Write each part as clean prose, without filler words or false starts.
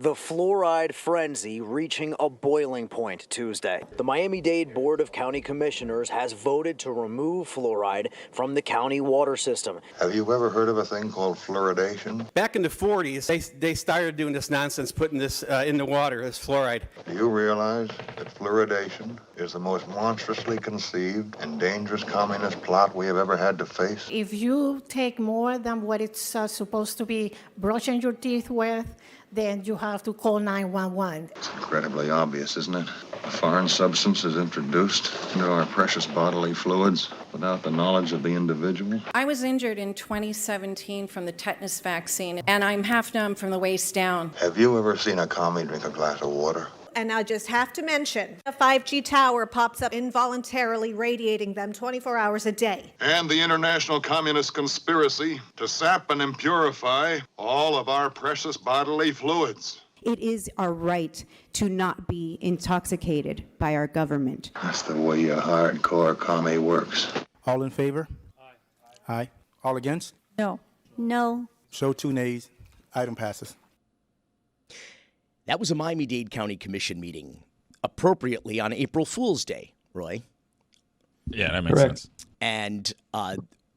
The fluoride frenzy reaching a boiling point Tuesday. The Miami-Dade Board of County Commissioners has voted to remove fluoride from the county water system. Have you ever heard of a thing called fluoridation? Back in the 40s, they started doing this nonsense, putting this in the water, this fluoride. Do you realize that fluoridation is the most monstrously conceived and dangerous communist plot we have ever had to face? If you take more than what it's supposed to be brushing your teeth with, then you have to call 911. It's incredibly obvious, isn't it? A foreign substance is introduced into our precious bodily fluids without the knowledge of the individual. I was injured in 2017 from the tetanus vaccine, and I'm half numb from the waist down. Have you ever seen a commie drink a glass of water? And I just have to mention, a 5G tower pops up involuntarily radiating them 24 hours a day. And the international communist conspiracy to sap and impurify all of our precious bodily fluids. It is our right to not be intoxicated by our government. That's the way a hardcore commie works. All in favor? Aye. Aye. All against? No. No. Show 2 nays. Item passes. That was a Miami-Dade County Commission meeting, appropriately on April Fool's Day, Roy. Yeah, that makes sense. And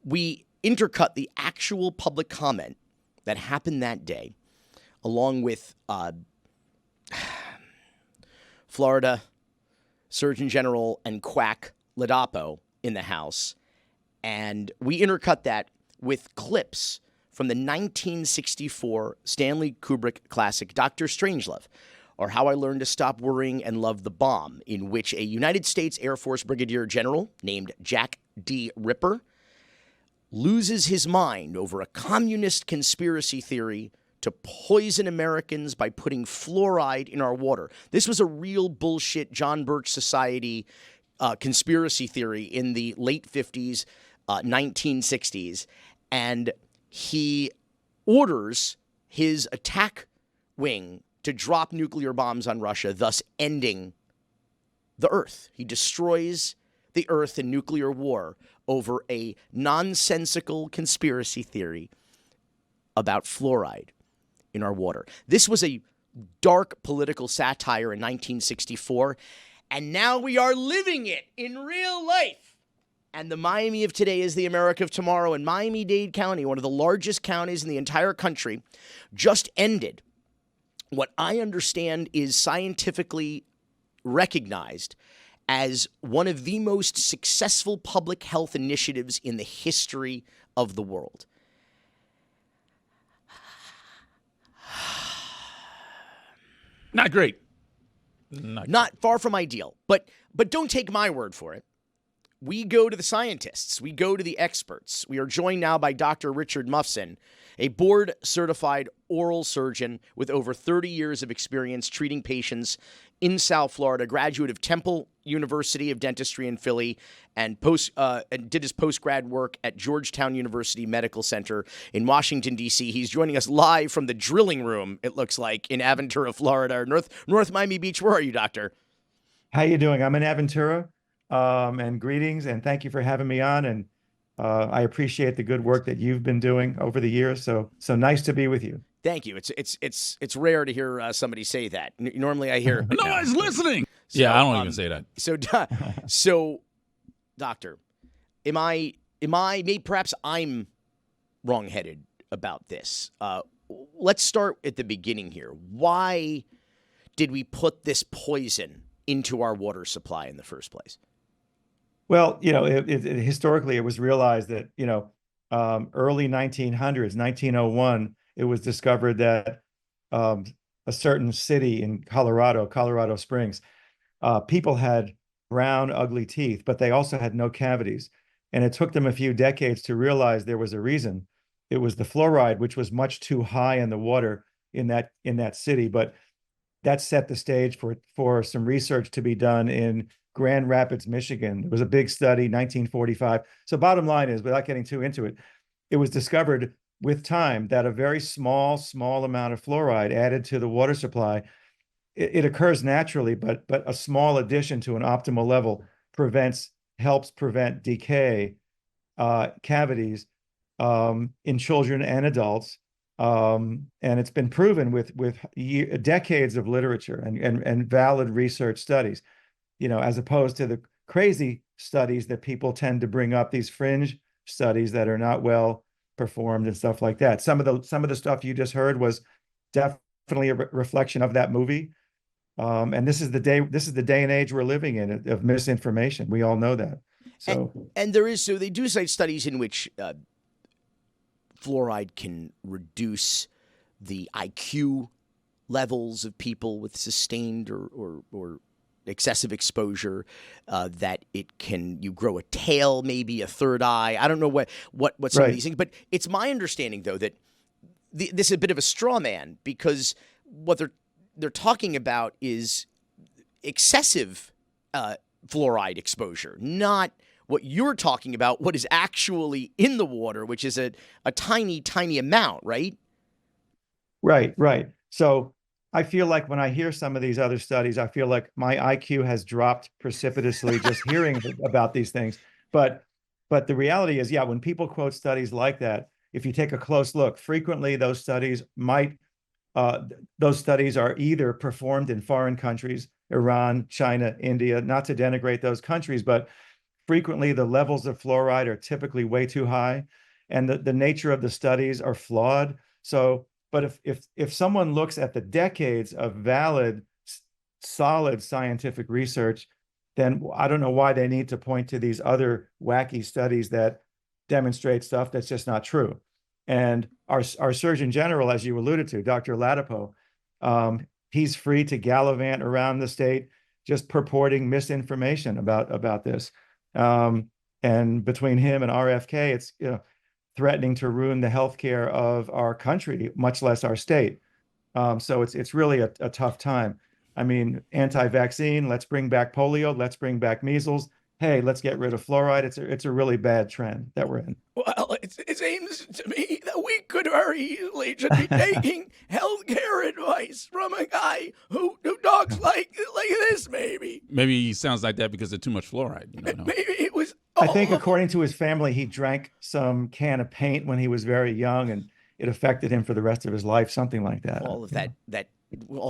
we intercut the actual public comment that happened that day, along with Florida Surgeon General and quack Ladapo in the House. And we intercut that with clips from the 1964 Stanley Kubrick classic Dr. Strangelove, or How I Learned to Stop Worrying and Love the Bomb, in which a United States Air Force Brigadier General named Jack D. Ripper loses his mind over a communist conspiracy theory to poison Americans by putting fluoride in our water. This was a real bullshit John Birch Society conspiracy theory in the late 50s, 1960s, and he orders his attack wing to drop nuclear bombs on Russia, thus ending the Earth. He destroys the Earth in nuclear war over a nonsensical conspiracy theory about fluoride in our water. This was a dark political satire in 1964, and now we are living it in real life. And the Miami of today is the America of tomorrow. And Miami-Dade County, one of the largest counties in the entire country, just ended what I understand is scientifically recognized as one of the most successful public health initiatives in the history of the world. Not great. Not far from ideal. But don't take my word for it. We go to the scientists. We go to the experts. We are joined now by Dr. Richard Mufson, a board-certified oral surgeon with over 30 years of experience treating patients in South Florida, graduate of Temple University of Dentistry in Philly, and did his post-grad work at Georgetown University Medical Center in Washington, D.C. He's joining us live from the drilling room, it looks like, in Aventura, Florida, or North Miami Beach. Where are you, doctor? How you doing? I'm in Aventura. And greetings, and thank you for having me on. And I appreciate the good work that you've been doing over the years. So nice to be with you. Thank you. It's rare to hear somebody say that. Normally, I hear no one's listening. So, yeah, I don't even say that. So, doctor, perhaps I'm wrongheaded about this. Let's start at the beginning here. Why did we put this poison into our water supply in the first place? Well, historically, it was realized that, early 1900s, 1901, it was discovered that a certain city in Colorado Springs, people had brown, ugly teeth, but they also had no cavities. And it took them a few decades to realize there was a reason. It was the fluoride, which was much too high in the water in that city. But that set the stage for some research to be done in Grand Rapids, Michigan. There was a big study, 1945. So bottom line is, without getting too into it, it was discovered with time that a very small amount of fluoride added to the water supply, it occurs naturally, but a small addition to an optimal level helps prevent decay, cavities in children and adults, And it's been proven with decades of literature and valid research studies, as opposed to the crazy studies that people tend to bring up, these fringe studies that are not well performed and stuff like that. Some of the stuff you just heard was definitely a reflection of that movie. And this is the day and age we're living in of misinformation. We all know that. So they do cite studies in which fluoride can reduce the IQ levels of people with sustained or excessive exposure, that you grow a tail, maybe a third eye. I don't know what some of these things, but it's my understanding though that this is a bit of a straw man, because what they're talking about is excessive fluoride exposure, not what you're talking about, what is actually in the water, which is a tiny, tiny amount, right? Right. So I feel like when I hear some of these other studies, I feel like my IQ has dropped precipitously just hearing about these things. But the reality is, when people quote studies like that, if you take a close look, frequently those studies are either performed in foreign countries, Iran, China, India, not to denigrate those countries, but frequently the levels of fluoride are typically way too high, and the nature of the studies are flawed. So, but if someone looks at the decades of valid, solid scientific research, then I don't know why they need to point to these other wacky studies that demonstrate stuff that's just not true. And our Surgeon General, as you alluded to, Dr. Ladapo, he's free to gallivant around the state just purporting misinformation about this. And between him and RFK, it's threatening to ruin the healthcare of our country, much less our state. So it's really a tough time. I mean, anti-vaccine, let's bring back polio, let's bring back measles. Hey, let's get rid of fluoride. It's a really bad trend that we're in. Well, it seems to me that we could very easily just be taking healthcare advice from a guy who talks like this, maybe. Maybe he sounds like that because of too much fluoride. You don't know. Maybe it was. I think according to his family, he drank some can of paint when he was very young, and it affected him for the rest of his life, something like that. All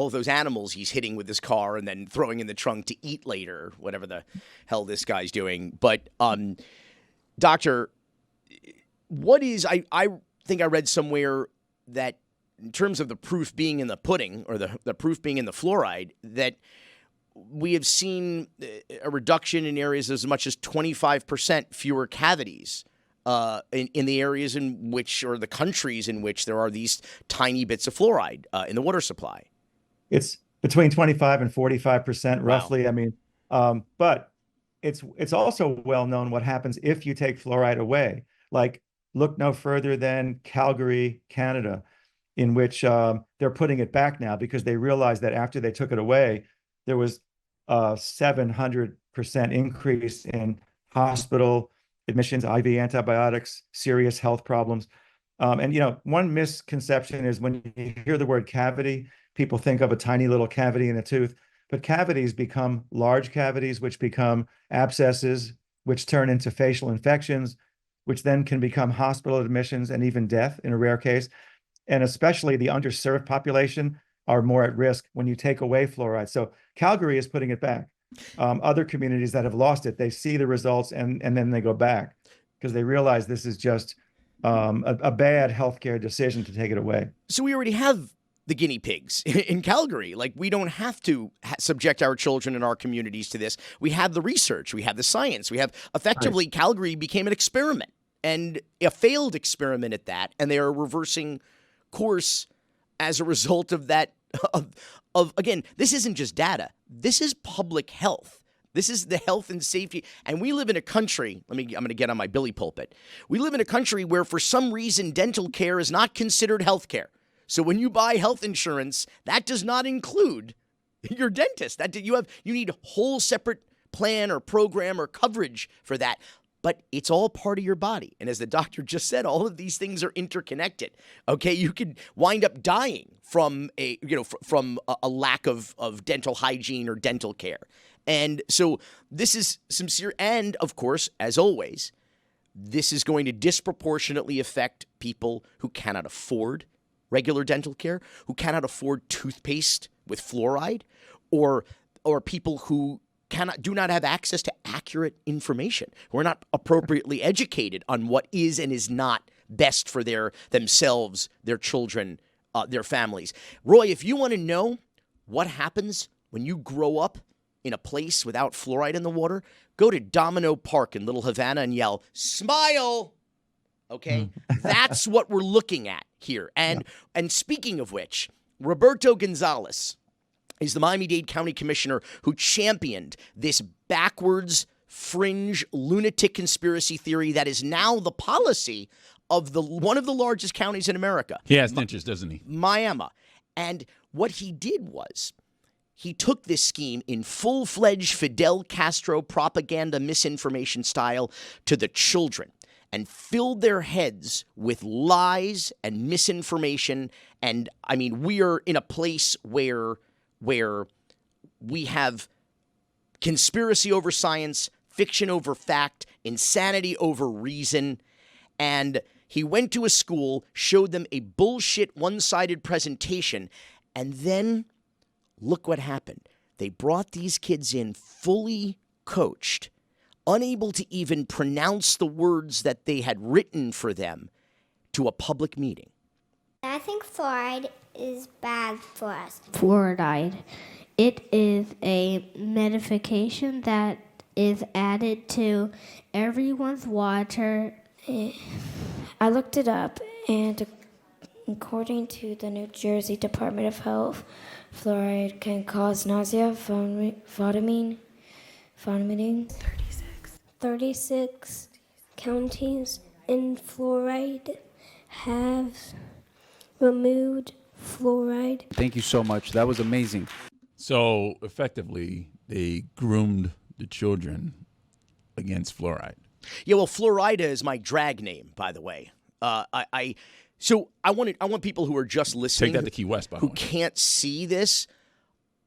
of those animals he's hitting with his car and then throwing in the trunk to eat later, whatever the hell this guy's doing. But, Doctor, I think I read somewhere that in terms of the proof being in the pudding, or the proof being in the fluoride, that we have seen a reduction in areas as much as 25% fewer cavities in the areas in which, or the countries in which, there are these tiny bits of fluoride in the water supply. It's between 25 and 45% roughly. Wow. I mean, but it's also well known what happens if you take fluoride away. Like, look no further than Calgary, Canada, in which they're putting it back now because they realized that after they took it away, there was a 700% increase in hospital admissions, IV antibiotics, serious health problems. And one misconception is when you hear the word cavity, people think of a tiny little cavity in a tooth, but cavities become large cavities, which become abscesses, which turn into facial infections, which then can become hospital admissions and even death in a rare case. And especially the underserved population are more at risk when you take away fluoride. So Calgary is putting it back. Other communities that have lost it, they see the results and then they go back because they realize this is just a bad healthcare decision to take it away. So we already have the guinea pigs in Calgary. Like, we don't have to subject our children and our communities to this. We have the research, we have the science, we have effectively, Calgary became an experiment, and a failed experiment at that, and they are reversing course as a result of that. Again, this isn't just data. This is public health. This is the health and safety. And we live in a country, I'm going to get on my Billy pulpit. We live in a country where for some reason dental care is not considered health care. So when you buy health insurance, that does not include your dentist. You need a whole separate plan or program or coverage for that. But it's all part of your body. And as the doctor just said, all of these things are interconnected. Okay, you could wind up dying from a lack of dental hygiene or dental care. And so this is some serious, and of course, as always, this is going to disproportionately affect people who cannot afford regular dental care, who cannot afford toothpaste with fluoride, or people who do not have access to accurate information, who are not appropriately educated on what is and is not best for themselves, their children, their families. Roy, if you want to know what happens when you grow up in a place without fluoride in the water, go to Domino Park in Little Havana and yell, "Smile!" Okay? That's what we're looking at here. And speaking of which, Roberto Gonzalez is the Miami-Dade County Commissioner who championed this backwards, fringe, lunatic conspiracy theory that is now the policy of one of the largest counties in America. He has interest, doesn't he? Miami. And what he did was he took this scheme in full-fledged Fidel Castro propaganda misinformation style to the children and filled their heads with lies and misinformation. And, I mean, we are in a place where we have conspiracy over science, fiction over fact, insanity over reason. And he went to a school, showed them a bullshit one-sided presentation, and then look what happened. They brought these kids in fully coached, unable to even pronounce the words that they had written for them, to a public meeting. I think fluoride is bad for us. Fluoride. It is a medication that is added to everyone's water. I looked it up, and according to the New Jersey Department of Health, fluoride can cause nausea, vomiting. 36 counties in fluoride have removed fluoride. Thank you so much. That was amazing. So effectively, they groomed the children against fluoride. Yeah, well, Florida is my drag name, by the way. So I want people who are just listening, Take that to Key West, by the who way. can't see this.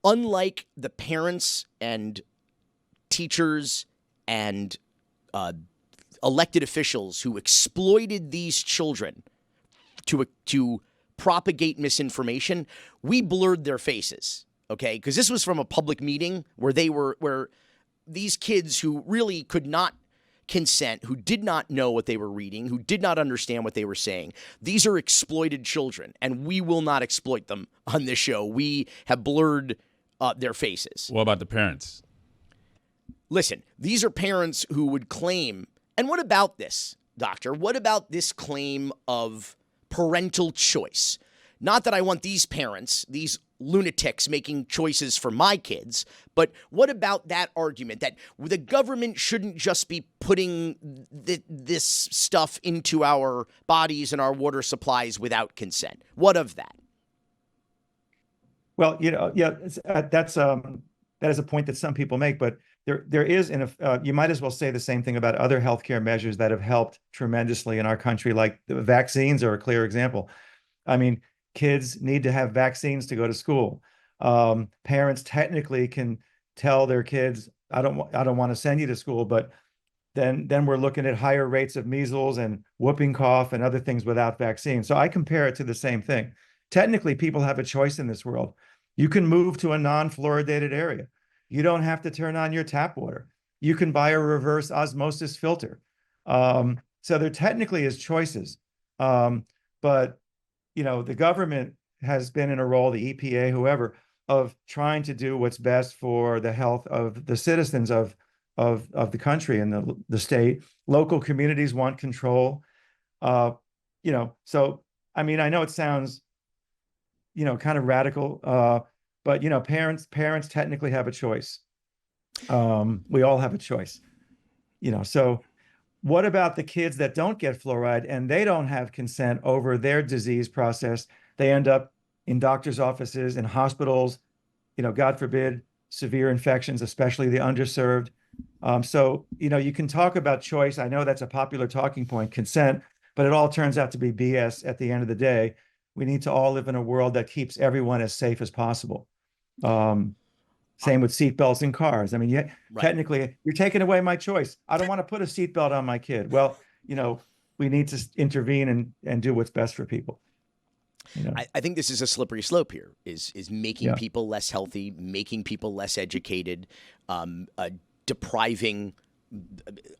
Unlike the parents and teachers and elected officials who exploited these children to propagate misinformation, we blurred their faces. Okay, because this was from a public meeting where these kids who really could not consent, who did not know what they were reading, who did not understand what they were saying. These are exploited children, and we will not exploit them on this show. We have blurred their faces. What about the parents? Listen, these are parents who would claim, and what about this, doctor? What about this claim of parental choice? Not that I want these parents, these lunatics, making choices for my kids, but what about that argument that the government shouldn't just be putting this stuff into our bodies and our water supplies without consent? What of that? Well, that is a point that some people make, but there is, you might as well say the same thing about other healthcare measures that have helped tremendously in our country, like the vaccines are a clear example. I mean, kids need to have vaccines to go to school. Parents technically can tell their kids, I don't want to send you to school, but then we're looking at higher rates of measles and whooping cough and other things without vaccine. So I compare it to the same thing. Technically, people have a choice in this world. You can move to a non-fluoridated area. You don't have to turn on your tap water. You can buy a reverse osmosis filter. So there technically is choices. But the government has been in a role, the EPA, whoever, of trying to do what's best for the health of the citizens of the country and the state. Local communities want control. So, I mean, I know it sounds, kind of radical, but, parents technically have a choice. We all have a choice, so what about the kids that don't get fluoride and they don't have consent over their disease process? They end up in doctors' offices, in hospitals, God forbid, severe infections, especially the underserved. So, you can talk about choice. I know that's a popular talking point, consent, but it all turns out to be BS at the end of the day. We need to all live in a world that keeps everyone as safe as possible. Same with seatbelts in cars. I mean, technically, you're taking away my choice. I don't want to put a seatbelt on my kid. Well, we need to intervene and do what's best for people. I think this is a slippery slope here, is making Yeah. people less healthy, making people less educated, depriving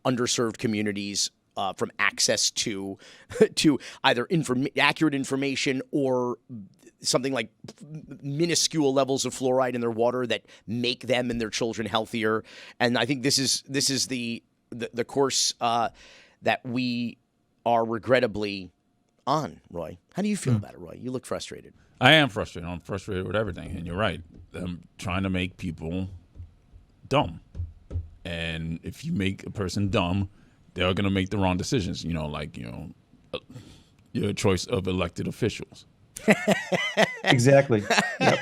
underserved communities from access to either accurate information or something like minuscule levels of fluoride in their water that make them and their children healthier. And I think this is the course that we are regrettably on, Roy. How do you feel about it, Roy? You look frustrated. I am frustrated. I'm frustrated with everything, and you're right. I'm trying to make people dumb. And if you make a person dumb, they're going to make the wrong decisions, your choice of elected officials. Exactly. Yep.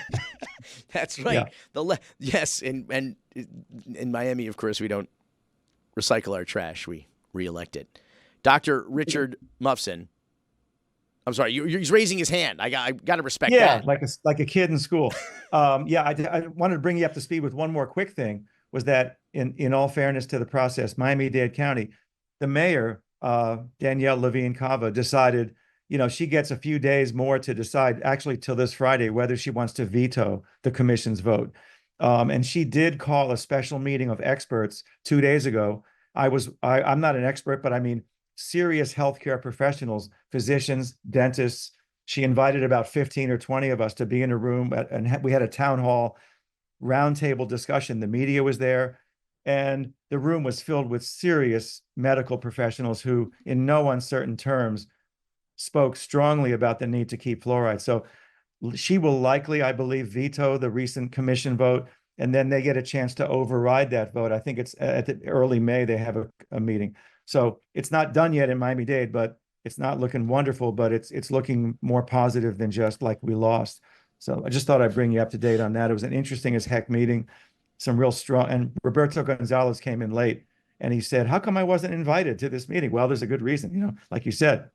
That's right. Yeah. Yes, and in Miami, of course, we don't recycle our trash. We re-elect it. Dr. Richard Mufson. I'm sorry, he's raising his hand. I got to respect that. Yeah, like a kid in school. I wanted to bring you up to speed with one more quick thing, was that in all fairness to the process, Miami-Dade County, the mayor, Danielle Levine Cava, decided, she gets a few days more to decide, actually till this Friday, whether she wants to veto the commission's vote. And she did call a special meeting of experts 2 days ago. I'm not an expert, but I mean, serious healthcare professionals, physicians, dentists. She invited about 15 or 20 of us to be in a room, and we had a town hall roundtable discussion. The media was there, and the room was filled with serious medical professionals who, in no uncertain terms, spoke strongly about the need to keep fluoride. So she will likely, I believe, veto the recent commission vote, and then they get a chance to override that vote. I think it's at the early May they have a meeting. So it's not done yet in Miami-Dade, but it's not looking wonderful, but it's looking more positive than just like we lost. So I just thought I'd bring you up to date on that. It was an interesting as heck meeting, some real strong, and Roberto Gonzalez came in late and he said, how come I wasn't invited to this meeting? Well, there's a good reason, like you said,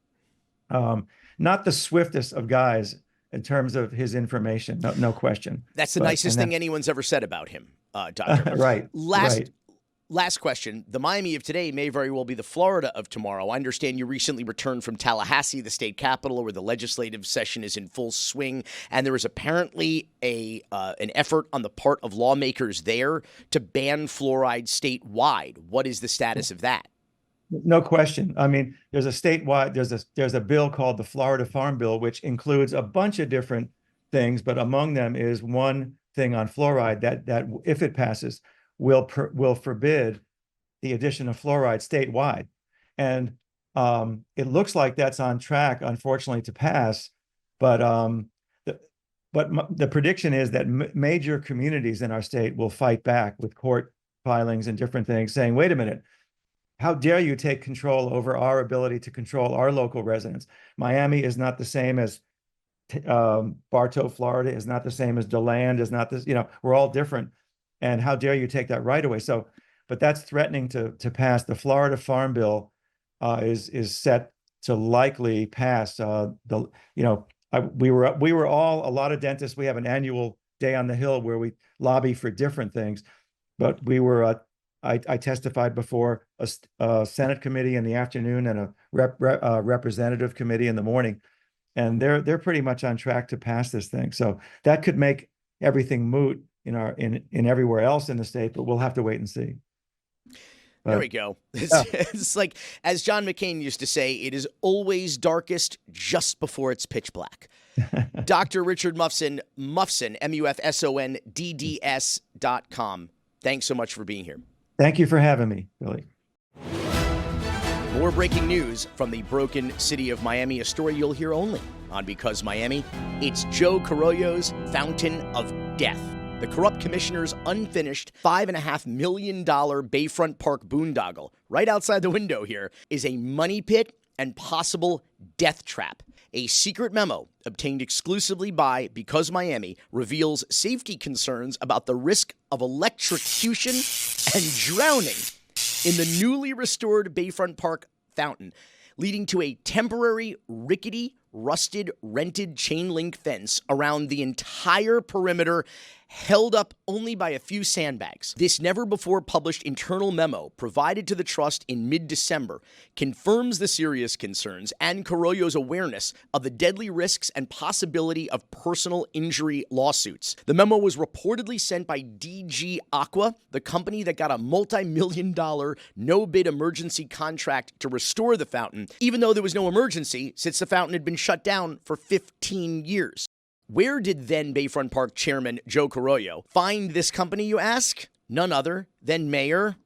not the swiftest of guys in terms of his information, no question. That's the nicest thing anyone's ever said about him, Doctor. Right. Last question. The Miami of today may very well be the Florida of tomorrow. I understand you recently returned from Tallahassee, the state capital, where the legislative session is in full swing, and there is apparently an effort on the part of lawmakers there to ban fluoride statewide. What is the status of that? No question. I mean, there's a statewide, there's a bill called the Florida Farm Bill, which includes a bunch of different things, but among them is one thing on fluoride that if it passes, will forbid the addition of fluoride statewide. And it looks like that's on track, unfortunately, to pass. But the prediction is that major communities in our state will fight back with court filings and different things saying, wait a minute, how dare you take control over our ability to control our local residents? Miami is not the same as Bartow, Florida, is not the same as DeLand, is not this, we're all different. And how dare you take that right away? So, but that's threatening to pass. The Florida Farm Bill is set to likely pass. We were all, a lot of dentists. We have an annual day on the Hill where we lobby for different things, but we were. I testified before a Senate committee in the afternoon and a representative committee in the morning, and they're pretty much on track to pass this thing. So that could make everything moot in everywhere else in the state, but we'll have to wait and see. There we go. It's like, as John McCain used to say, it is always darkest just before it's pitch black. Dr. Richard Mufson, MufsonDDS.com. Thanks so much for being here. Thank you for having me, Billy. More breaking news from the broken city of Miami, a story you'll hear only on Because Miami. It's Joe Carollo's Fountain of Death. The corrupt commissioner's unfinished $5.5 million Bayfront Park boondoggle, right outside the window here, is a money pit and possible death trap. A secret memo obtained exclusively by Because Miami reveals safety concerns about the risk of electrocution and drowning in the newly restored Bayfront Park fountain, leading to a temporary rickety rusted, rented chain link fence around the entire perimeter, held up only by a few sandbags. This never-before-published internal memo provided to the trust in mid-December confirms the serious concerns and Carollo's awareness of the deadly risks and possibility of personal injury lawsuits. The memo was reportedly sent by DG Aqua, the company that got a multi-million-dollar no-bid emergency contract to restore the fountain, even though there was no emergency since the fountain had been shut down for 15 years. Where did then Bayfront Park Chairman Joe Carollo find this company, you ask? None other than Mayor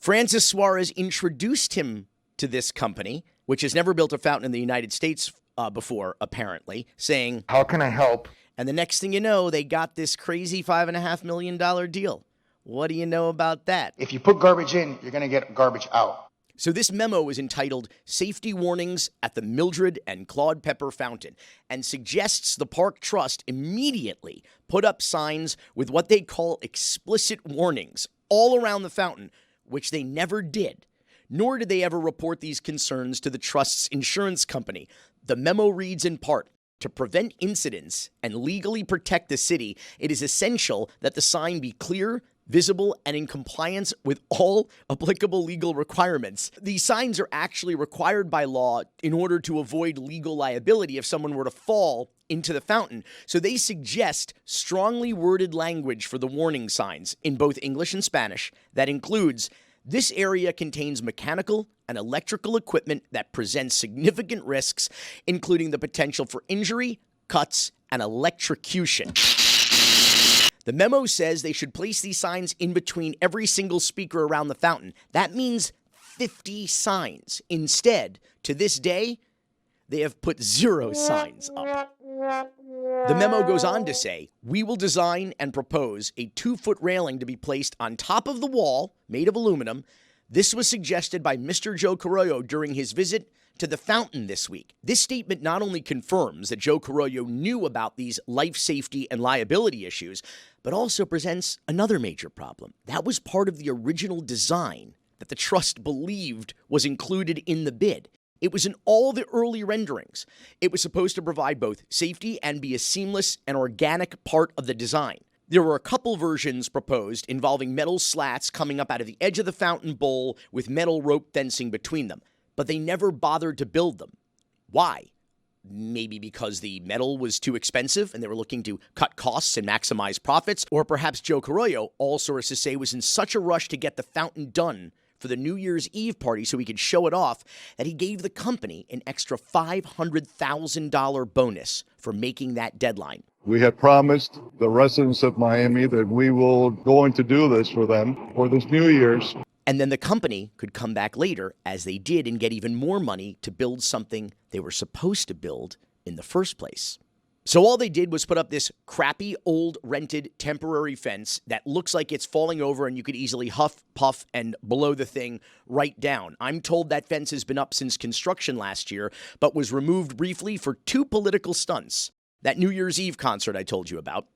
Francis Suarez introduced him to this company, which has never built a fountain in the United States before, apparently, saying, "How can I help?" And the next thing you know, they got this crazy $5.5 million deal. What do you know about that? If you put garbage in, you're going to get garbage out. So this memo is entitled Safety Warnings at the Mildred and Claude Pepper Fountain and suggests the Park Trust immediately put up signs with what they call explicit warnings all around the fountain, which they never did. Nor did they ever report these concerns to the Trust's insurance company. The memo reads in part, "To prevent incidents and legally protect the city, it is essential that the sign be clear, visible, and in compliance with all applicable legal requirements." These signs are actually required by law in order to avoid legal liability if someone were to fall into the fountain. So they suggest strongly worded language for the warning signs in both English and Spanish that includes, "This area contains mechanical and electrical equipment that presents significant risks, including the potential for injury, cuts, and electrocution." The memo says they should place these signs in between every single speaker around the fountain. That means 50 signs. Instead, to this day, they have put 0 signs up. The memo goes on to say, "We will design and propose a 2-foot railing to be placed on top of the wall, made of aluminum. This was suggested by Mr. Joe Carollo during his visit to the fountain this week." This statement not only confirms that Joe Carollo knew about these life safety and liability issues, but also presents another major problem. That was part of the original design that the trust believed was included in the bid. It was in all the early renderings. It was supposed to provide both safety and be a seamless and organic part of the design. There were a couple versions proposed involving metal slats coming up out of the edge of the fountain bowl with metal rope fencing between them, but they never bothered to build them. Why? Maybe because the metal was too expensive and they were looking to cut costs and maximize profits, or perhaps Joe Carollo, all sources say, was in such a rush to get the fountain done for the New Year's Eve party so he could show it off that he gave the company an extra $500,000 bonus for making that deadline. We had promised the residents of Miami that we will going to do this for them for this New Year's. And then the company could come back later, as they did, and get even more money to build something they were supposed to build in the first place. So all they did was put up this crappy, old, rented, temporary fence that looks like it's falling over and you could easily huff, puff, and blow the thing right down. I'm told that fence has been up since construction last year, but was removed briefly for 2 political stunts. That New Year's Eve concert I told you about,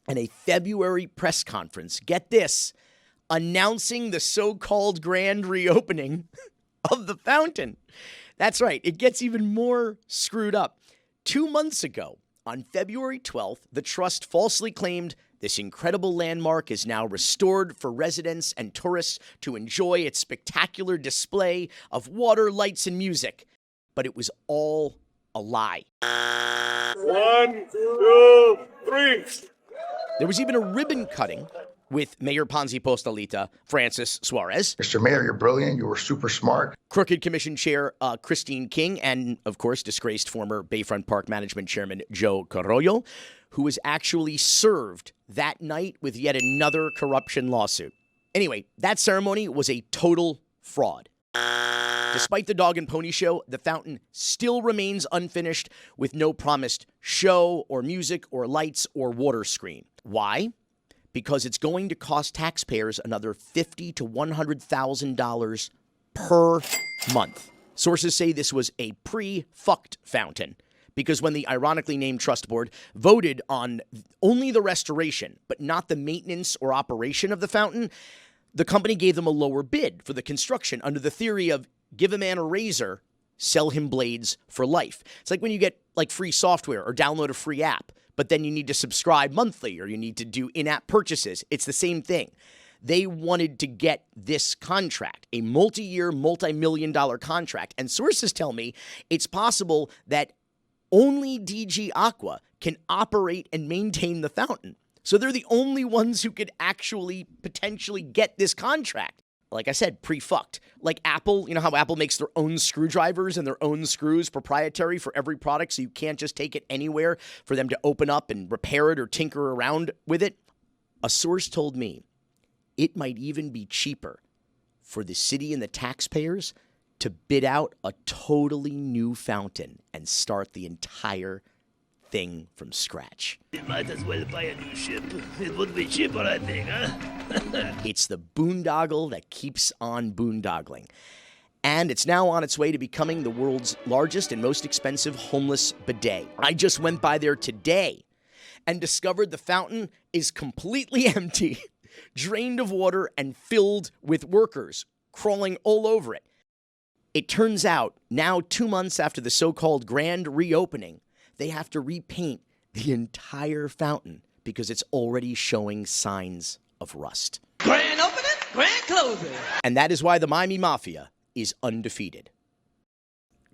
and a February press conference. Get this, announcing the so-called grand reopening of the fountain. That's right, it gets even more screwed up. 2 months ago, on February 12th, the trust falsely claimed this incredible landmark is now restored for residents and tourists to enjoy its spectacular display of water, lights, and music. But it was all a lie. 1, 2, 3. There was even a ribbon cutting with Mayor Ponzi Postalita, Francis Suarez. Mr. Mayor, you're brilliant. You were super smart. Crooked Commission Chair Christine King, and, of course, disgraced former Bayfront Park Management Chairman Joe Carollo, who was actually served that night with yet another corruption lawsuit. Anyway, that ceremony was a total fraud. Despite the dog and pony show, the fountain still remains unfinished with no promised show or music or lights or water screen. Why? Because it's going to cost taxpayers another $50,000 to $100,000 per month. Sources say this was a pre-fucked fountain, because when the ironically named trust board voted on only the restoration, but not the maintenance or operation of the fountain, the company gave them a lower bid for the construction under the theory of give a man a razor sell him blades for life. It's like when you get like free software or download a free app, but then you need to subscribe monthly or you need to do in-app purchases. It's the same thing. They wanted to get this contract, a multi-year, multi-million-dollar contract. And sources tell me it's possible that only DG Aqua can operate and maintain the fountain. So they're the only ones who could actually potentially get this contract. Like I said, pre-fucked. Like Apple, you know how Apple makes their own screwdrivers and their own screws proprietary for every product, so you can't just take it anywhere for them to open up and repair it or tinker around with it? A source told me it might even be cheaper for the city and the taxpayers to bid out a totally new fountain and start the entire thing from scratch. You might as well buy a new ship. It would be cheaper, I think, huh? It's the boondoggle that keeps on boondoggling. And it's now on its way to becoming the world's largest and most expensive homeless bidet. I just went by there today and discovered the fountain is completely empty, drained of water, and filled with workers crawling all over it. It turns out, now 2 months after the so-called grand reopening, they have to repaint the entire fountain because it's already showing signs of rust. Grand opening, grand closing. And that is why the Miami Mafia is undefeated.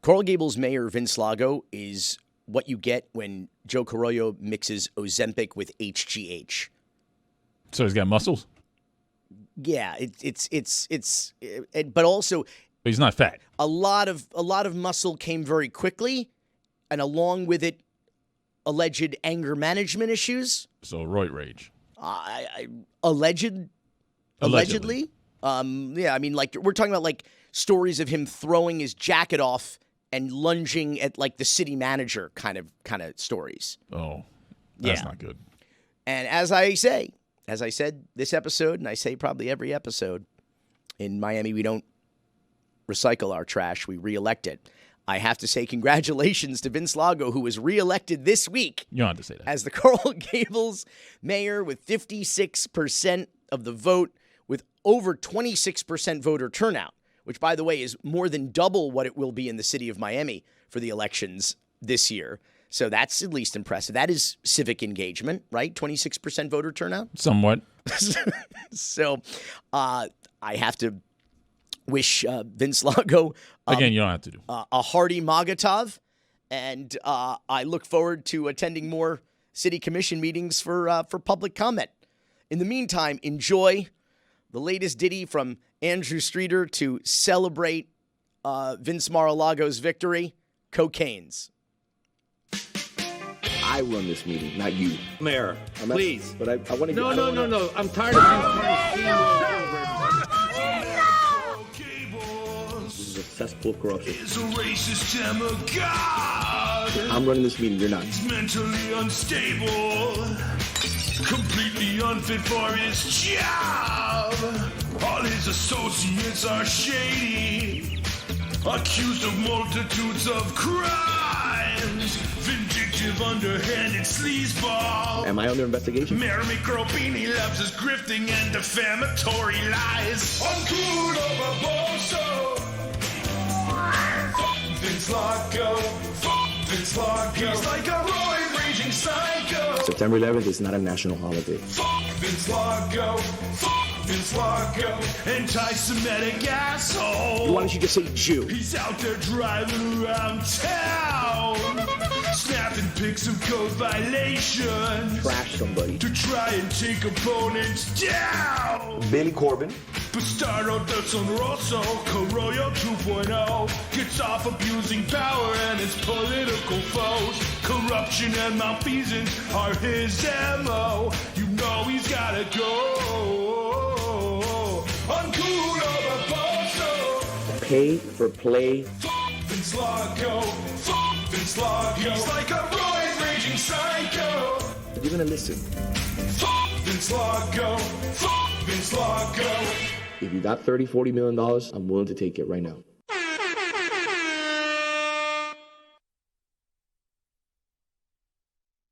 Coral Gables Mayor Vince Lago is what you get when Joe Carollo mixes Ozempic with HGH. So he's got muscles? Yeah, but also... But he's not fat. A lot of muscle came very quickly, and along with it, alleged anger management issues. So roid rage. Allegedly. Yeah, I mean, like we're talking about like stories of him throwing his jacket off and lunging at like the city manager kind of stories. Oh, that's not good. And as I said this episode, and I say probably every episode, in Miami we don't recycle our trash, we re-elect it. I have to say congratulations to Vince Lago, who was re-elected this week. You don't have to say that. As the Coral Gables mayor with 56% of the vote, with over 26% voter turnout, which, by the way, is more than double what it will be in the city of Miami for the elections this year. So that's at least impressive. That is civic engagement, right? 26% voter turnout? Somewhat. So I have to wish Vince Lago again. You don't have to do a hearty Magatov, and I look forward to attending more city commission meetings for public comment. In the meantime, enjoy the latest ditty from Andrew Streeter to celebrate Vince Mar-a-Lago's victory: Cocaine's. I run this meeting, not you, Mayor. Please, but I want to. No. I'm tired of you. Cesspool of corruption. It's a racist demagogue. I'm running this meeting, you're not. He's mentally unstable, completely unfit for his job. All his associates are shady, accused of multitudes of crimes, vindictive, underhanded sleazeball. Am I under investigation? Mayor Micropini loves his grifting and defamatory lies. Uncool Barbosa. Vince Lago, Vince Lago. He's like a roid-raging psycho. September 11th is not a national holiday. Vince Lago, Vince Lago. Anti-Semitic asshole. Why don't you just say Jew? He's out there driving around town, snapping pics of code violations. Trash somebody. To try and take opponents down. Billy Corben. Bastardo del Sonroso, Carollo 2.0, gets off abusing power and its political foes. Corruption and malfeasance are his MO. You know he's gotta go. Uncool Barbosa. Pay for play. Vince Lago, Vince Lago. He's like a roid-raging psycho. You're gonna listen. Vince Lago, Vince Lago. If you got $30-40 million, I'm willing to take it right now.